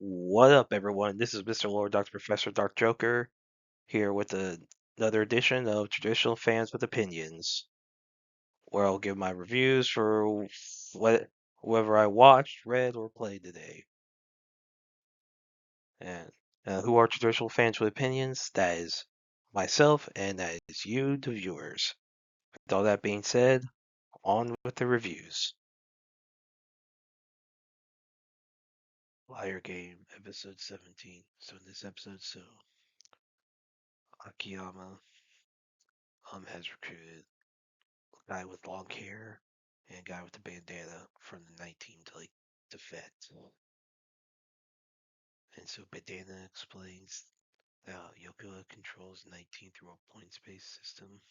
What up, everyone? This is Mr. Lord, Dr. Professor, Dark Joker, here with another edition of Traditional Fans with Opinions, where I'll give my reviews for whoever I watched, read, or played today. And who are Traditional Fans with Opinions? That is myself, and that is you, the viewers. With all that being said, on with the reviews. Liar Game, episode 17. So in this episode, Akiyama has recruited guy with long hair and a guy with the bandana from the night team to like defend. And so Bandana explains that Yoko controls 19 through a points-based system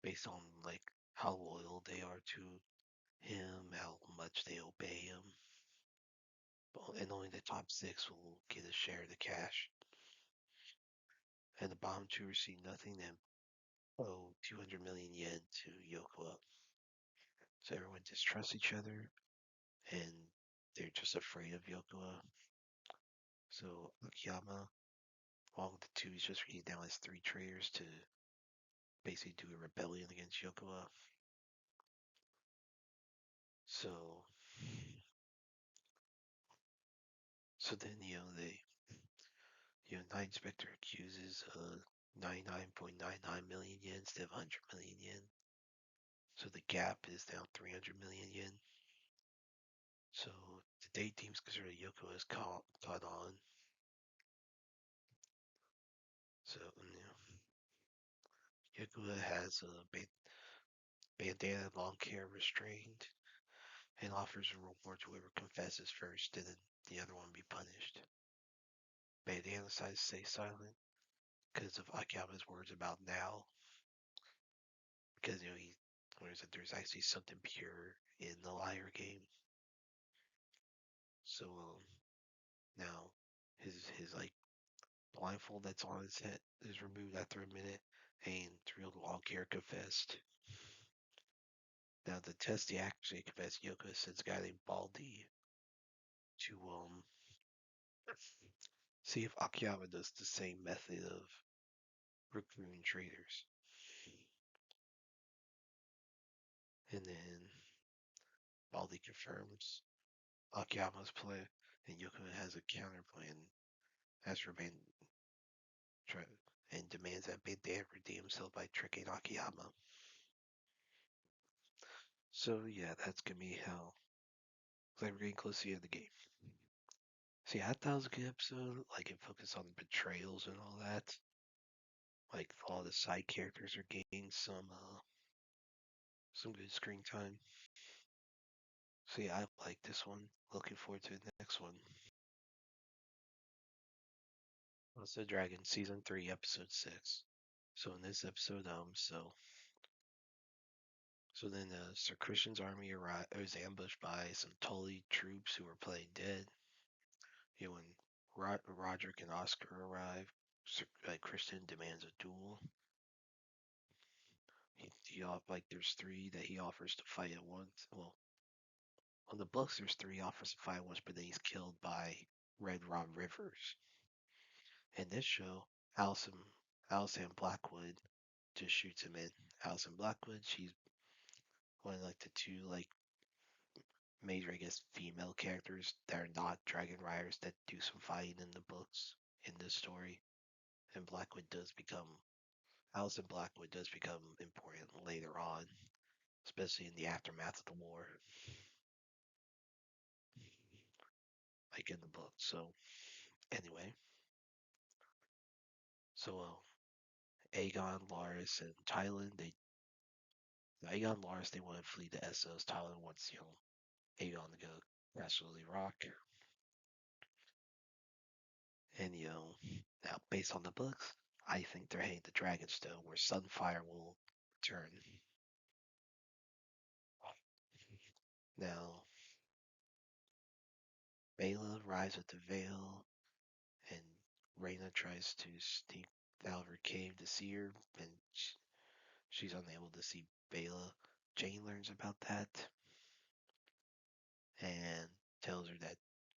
based on like how loyal they are to him, how much they obey him, and only the top 6 will get a share of the cash. And the bottom 2 receive nothing and owe 200 million yen to Yoko. So everyone distrusts each other, and they're just afraid of Yoko. So Akiyama, along with the 2, he's just he now has 3 traitors to basically do a rebellion against Yokoa. So, so then Night Inspector accuses 99.99 million yen instead of 100 million yen. So the gap is now 300 million yen. So the date team's concerned that Yoko is caught on. So Yoko has a bandana long hair restrained and offers a reward to whoever confesses first, and then the other one be punished. Bandana decides to stay silent because of Akiyama's words about now, because he learns that there's actually something pure in the liar game. So now his like blindfold that's on his head is removed after a minute, and the real long hair confessed. Now the test he actually confessed, Yoko sends a guy named Baldy to see if Akiyama does the same method of recruiting traders. And then Baldy confirms Akiyama's plan, and Yoko has a counter plan as for and demands that Bandana redeem himself by tricking Akiyama. So yeah, that's gonna be hell. Like we're getting close to the end of the game. See, I thought it was a good episode. Like it focused on the betrayals and all that. Like all the side characters are getting some good screen time. So yeah, I like this one. Looking forward to the next one. What's the Dragon Season 3, Episode 6. So in this episode, so then Sir Christian's army is ambushed by some Tully troops who are playing dead. When Roderick and Oscar arrive, Christian demands a duel. There's 3 that he offers to fight at once. Well, on the books there's 3 offers to fight at once, but then he's killed by Red Rod Rivers. In this show, Allison Blackwood just shoots him in. Allison Blackwood, she's one of the 2 major, I guess, female characters that are not dragon riders that do some fighting in the books in this story. And Allison Blackwood does become important later on, especially in the aftermath of the war, like in the book. So anyway, so Aegon, Laris, and Tylan, they want to flee to Essos. Tylan wants Aegon to go absolutely rock. And now based on the books, I think they're heading to Dragonstone, where Sunfire will return. Now, Bela arrives at the Vale, and Reyna tries to sneak out of her cave to see her, and she's unable to see Bela. Jane learns about that and tells her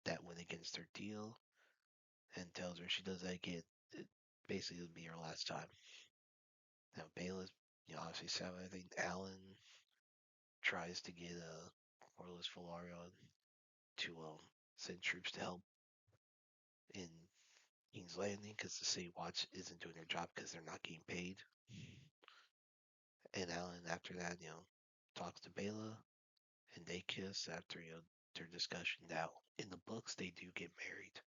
that went against their deal and tells her she does that again, basically it'll be her last time. Now Bayla's, obviously sad. I think Alan tries to get Corliss Velaryon to send troops to help in King's Landing because the City Watch isn't doing their job because they're not getting paid. And Alan, after that, talks to Bayla, and they kiss after their discussion. Now, in the books, they do get married.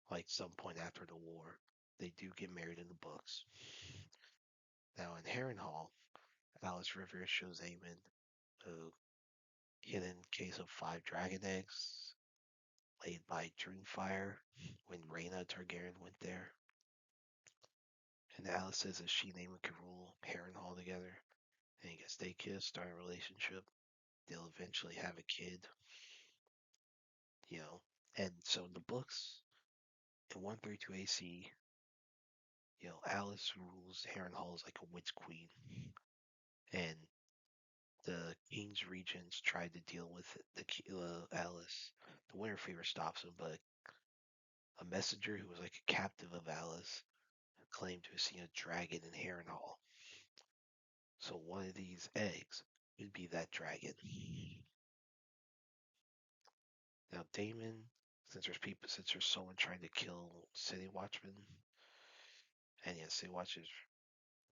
Like some point after the war, they do get married in the books. Now, in Harrenhal, Alice Rivera shows Aemon a hidden case of 5 dragon eggs laid by Dreamfire when Rhaena Targaryen went there. And Alice says that she and Aemon can rule Harrenhal together. And I guess they kiss, start a relationship. They'll eventually have a kid. And so in the books, in 132 AC, Alice rules Harrenhal as like a witch queen. And the king's regents tried to deal with Alice. The Winter Fever stops him, but a messenger who was like a captive of Alice claimed to have seen a dragon in Harrenhal. So one of these eggs would be that dragon. Now Daemon, since there's someone trying to kill City Watchmen, and yeah, City Watchers,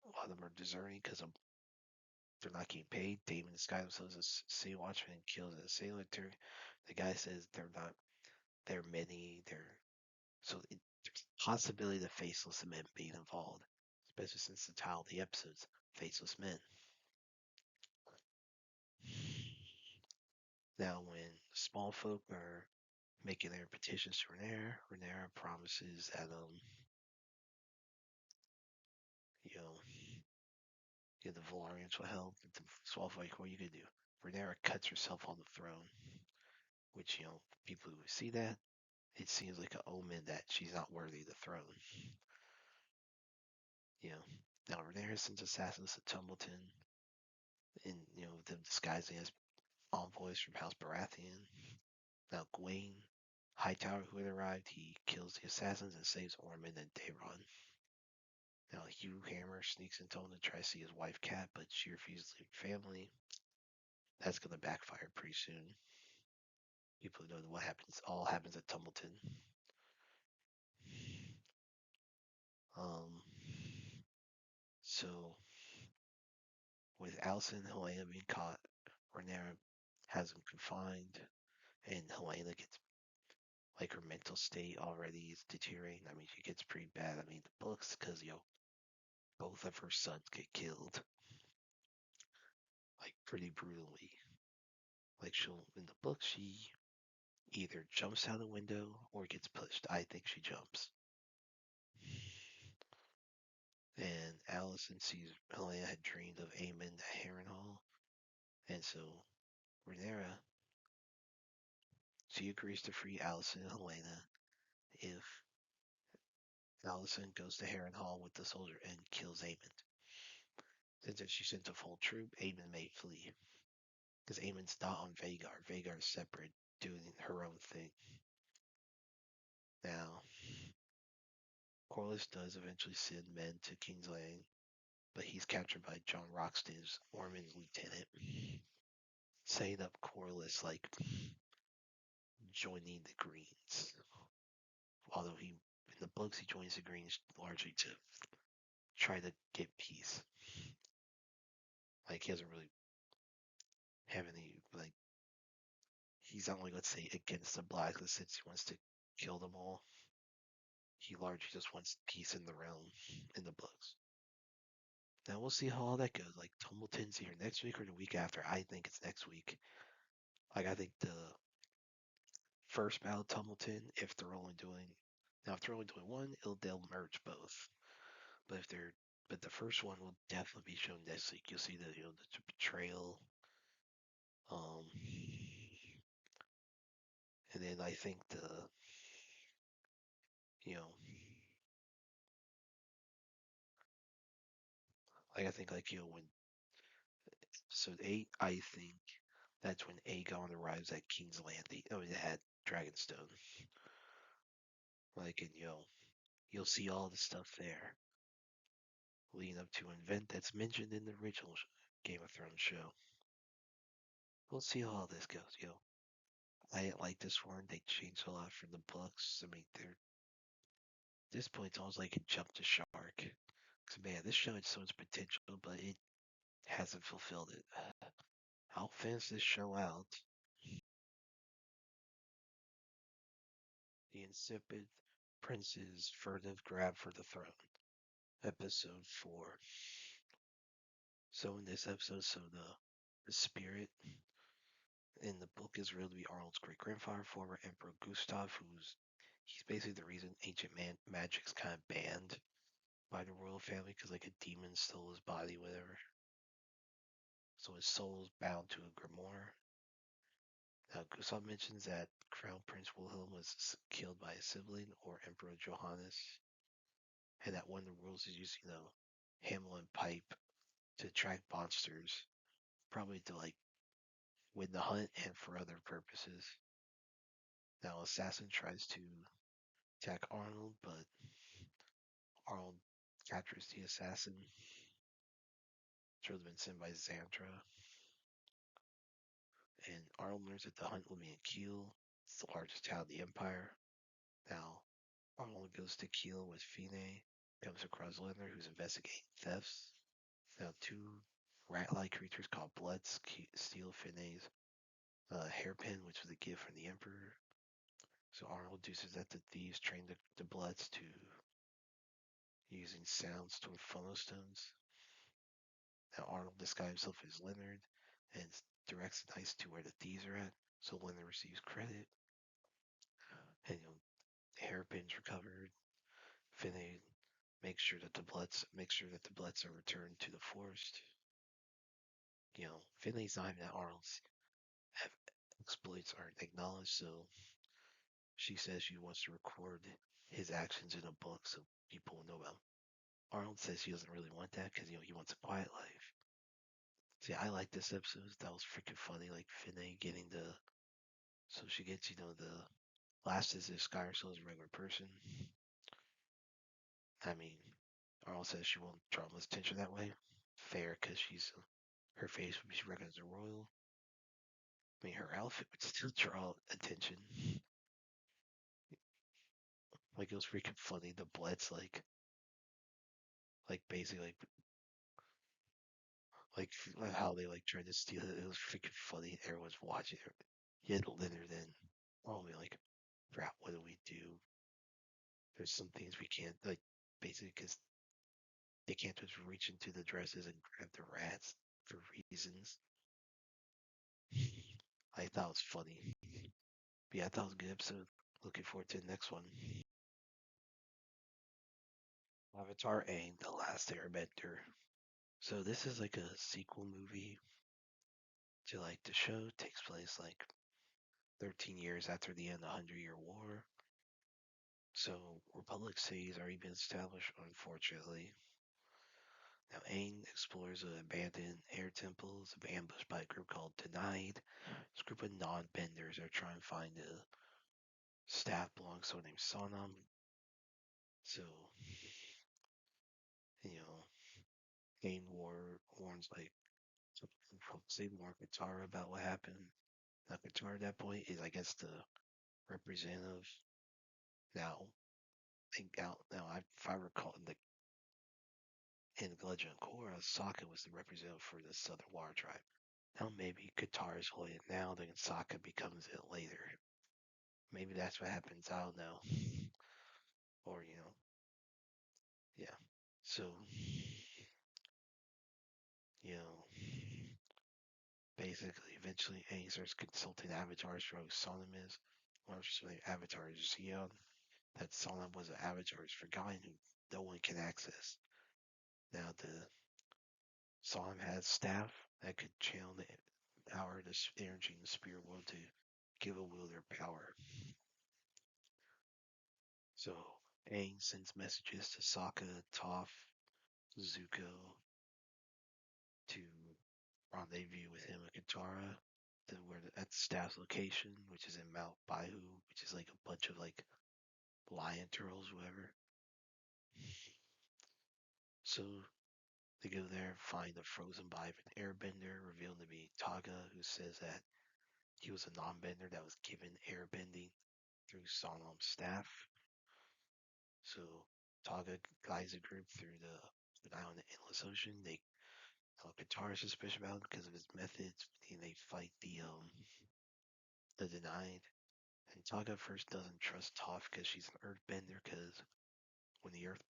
a lot of them are deserting because they're not getting paid. Daemon disguises themselves as City Watchmen and kills a sailor. The guy says they're not. They're many. There's a possibility of faceless men being involved, especially since the title of the episode's Faceless Men. Now, when small folk are making their petitions to Rhaenyra promises that you know the Valyrians will help. The small folk, what are you gonna do? Rhaenyra cuts herself on the throne, which people who see that, it seems like an omen that she's not worthy of the throne. Now Rhaenyra sends assassins to Tumbleton, and them disguising as envoys from House Baratheon. Now Gwaine Hightower, who had arrived, he kills the assassins and saves Ormond and Daeron. Now Hugh Hammer sneaks into home to try to see his wife Cat, but she refuses to leave family. That's gonna backfire pretty soon. People know what happens. All happens at Tumbleton. Um. So with Alicent and Helena being caught, Rhaenyra has them confined, and Helena gets like her mental state already is deteriorating. I mean, she gets pretty bad. I mean, the books, because both of her sons get killed, like pretty brutally. Like she'll in the book, she either jumps out the window or gets pushed. I think she jumps. And Alicent sees Helena had dreamed of Aemon at Harrenhal, and so Rhaenyra, she agrees to free Alicent and Helena if Alicent goes to Harrenhal with the soldier and kills Aemon. Since if she sends a full troop, Aemon may flee. Because Aemon's not on Vhagar. Vhagar's separate, doing her own thing. Now, Corlys does eventually send men to King's Landing, but he's captured by John Roxton's Ormond's lieutenant, setting up Corlys like joining the Greens. Although in the books he joins the Greens largely to try to get peace. Like he doesn't really have any he's not like, let's say, against the Blacklist since he wants to kill them all. He largely just wants peace in the realm in the books. Now we'll see how all that goes. Like Tumbleton's either next week or the week after. I think it's next week. Like I think the first battle of Tumbleton, if they're only doing one, they'll merge both. But the first one will definitely be shown next week. You'll see the betrayal. Um, and then I think when episode 8, I think that's when Aegon arrives at King's Landing. Oh, it had Dragonstone. Like, and you'll see all the stuff there leading up to an event that's mentioned in the original Game of Thrones show. We'll see how all this goes, I didn't like this one. They changed a lot from the books. I mean, they're at this point, it's almost like it jumped the shark. Cause man, this show had so much potential, but it hasn't fulfilled it. I'll finish this show out. The Insipid Prince's Furtive Grab for the Throne. Episode 4. So in this episode, the spirit in the book is revealed to be Arnold's great grandfather, former Emperor Gustav, he's basically the reason ancient magic's kind of banned by the royal family because like a demon stole his body, whatever. So his soul is bound to a grimoire. Now Gustav mentions that Crown Prince Wilhelm was killed by a sibling or Emperor Johannes, and that one of the rules is using Hamel and pipe to attract monsters, probably to like win the hunt and for other purposes. Now Assassin tries to attack Arnold, but Arnold captures the assassin. Should have been sent by Xandra. And Arnold learns that the hunt will be in Kiel. It's the largest town in the Empire. Now, Arnold goes to Kiel with Fine, comes across Leonard, who's investigating thefts. Now, two rat-like creatures called Bloods steal Fine's hairpin, which was a gift from the Emperor. So Arnold deduces that the thieves trained the Bloods to using sounds to funnel stones. Now Arnold disguises himself as Leonard and directs the knights to where the thieves are at, so Leonard receives credit. And hairpins recovered. Finley makes sure that the Bloods are returned to the forest. Finley's not even that Arnold's exploits aren't acknowledged, so she says she wants to record his actions in a book so people will know about him. Arnold says he doesn't really want that because he wants a quiet life. See, I like this episode. That was freaking funny. Like Finney getting so she gets the last is this guy herself as a regular person. I mean, Arnold says she won't draw much attention that way. Fair, because her face would be recognized as a royal. I mean, her outfit would still draw attention. Like it was freaking funny. The Bloods like basically like how they like tried to steal it. It was freaking funny. Everyone's watching it. He had Leonard in. Oh, we like, crap. What do we do? There's some things we can't like, basically because they can't just reach into the dresses and grab the rats for reasons. I thought it was funny. But yeah, I thought it was a good episode. Looking forward to the next one. Avatar Aang, The Last Airbender. So this is like a sequel movie to like the show. It takes place like 13 years after the end of the 100-Year War. So Republic cities are even established, unfortunately. Now Aang explores an abandoned air temples, ambushed by a group called Denied. This group of non-benders are trying to find a staff belongs to someone named Sonam. So, you know, Aang warns like say more Katara about what happened. Now Katara at that point is I guess the representative. Now, if I recall in the Legend of Korra, Sokka was the representative for the Southern Water Tribe. Now maybe Katara's holding it now, then Sokka becomes it later. Maybe that's what happens. I don't know. Or yeah. So, you know, basically, eventually, Aang starts consulting avatars for who Sonam is. One of the avatars you see on that Sonam was an avatar is forgotten who no one can access. Now the Sonam has staff that could channel the power, the energy in the spirit world to give a wielder power. So Aang sends messages to Sokka, Toph, Zuko to rendezvous with him and Katara at the staff's location, which is in Mount Baihu, which is like a bunch of like lion turtles, whoever. So they go there, find a frozen body of an airbender, revealed to be Taga, who says that he was a non-bender that was given airbending through Sonam's staff. So Taga guides a group through the island of the Endless Ocean. They Katara is suspicious about him because of his methods, and they fight the Denied. And Taga first doesn't trust Toph because she's an Earthbender. Because when the Earth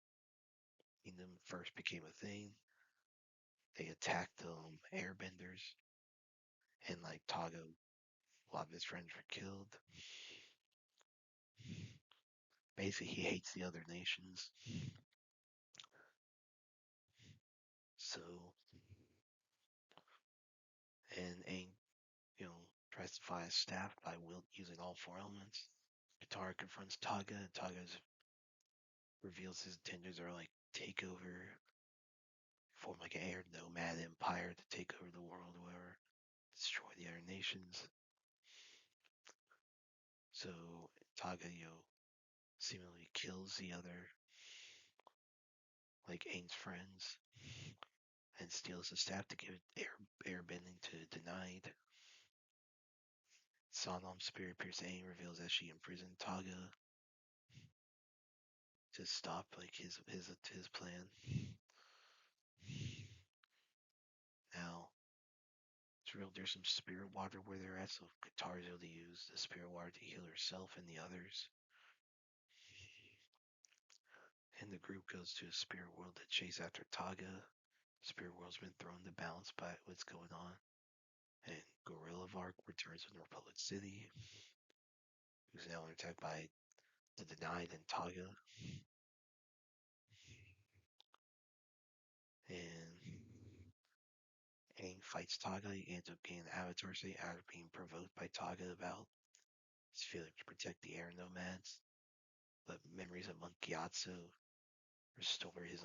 Kingdom first became a thing, they attacked Airbenders, and like Taga, a lot of his friends were killed. Basically, he hates the other nations. So, and Aang, tries to fly his staff by using all four elements. Katara confronts Taga, and Taga reveals his intentions are like take over, form like an air nomad empire to take over the world, or whatever, destroy the other nations. So Taga, seemingly kills the other, like Aang's friends, and steals the staff to give it airbending to Denied. Sonam's spirit pierced Aang reveals that she imprisoned Taga to stop like his plan. Now it's real. There's some spirit water where they're at, so Katara's able to use the spirit water to heal herself and the others. And the group goes to a spirit world to chase after Taga. Spirit world's been thrown to balance by what's going on. And Gorilla Vark returns from the Republic City, who's now attacked by the Denied and Taga. And Aang fights Taga. He ends up getting the Avatar state after being provoked by Taga about his failure to protect the air nomads. But memories of Monk Gyatso restore his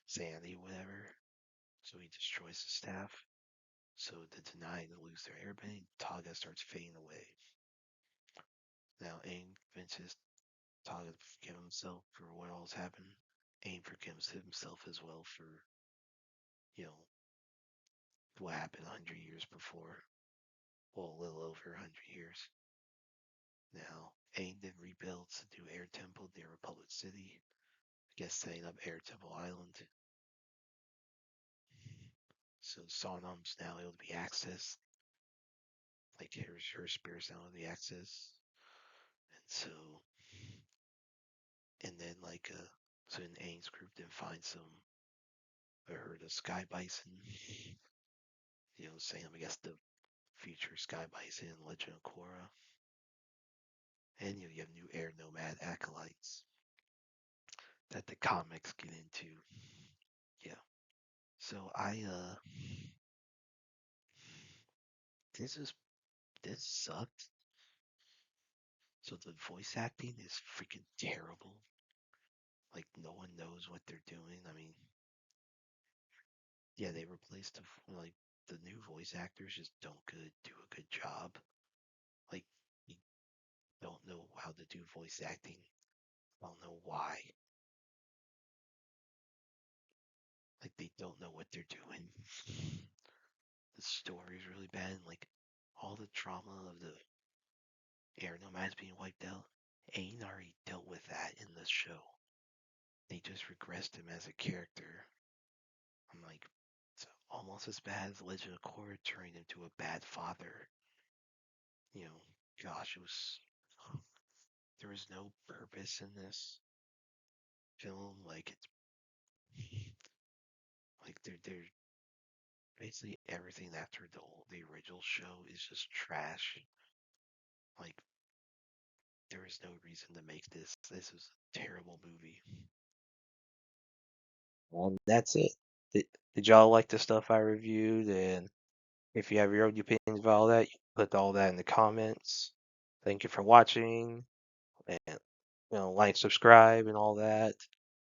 sanity, whatever. So he destroys the staff. So the Denied lose their airbending. Taga starts fading away. Now Aang convinces Taga to forgive himself for what all's happened. Aang forgives himself as well for, you know, what happened 100 years before. Well, a little over 100 years. Now, Aang then rebuilds a new air temple near Republic City. I guess setting up Air Temple Island. So Sonam's now able to be accessed. Like her spirit's now able to be accessed. And so, and then so in Aang's group then find I heard of Sky Bison. Saying I guess the future Sky Bison and Legend of Korra. And you have new air nomad acolytes that the comics get into. Yeah. So this is this sucked. So the voice acting is freaking terrible. Like no one knows what they're doing. I mean, yeah, they replaced the new voice actors just don't do a good job. Like you don't know how to do voice acting. I don't know why. Like they don't know what they're doing. The story is really bad. Like all the trauma of the air nomads being wiped out. Aang already dealt with that in the show. They just regressed him as a character. I'm like, it's almost as bad as Legend of Korra turning into a bad father. Gosh, there was no purpose in this film. Like it's like they're basically everything after the original show is just trash. Like there is no reason to make this. This is a terrible movie. Well, that's it. Did y'all like the stuff I reviewed? And if you have your own opinions about all that, you put all that in the comments. Thank you for watching, and like, subscribe, and all that.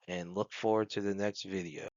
And look forward to the next video.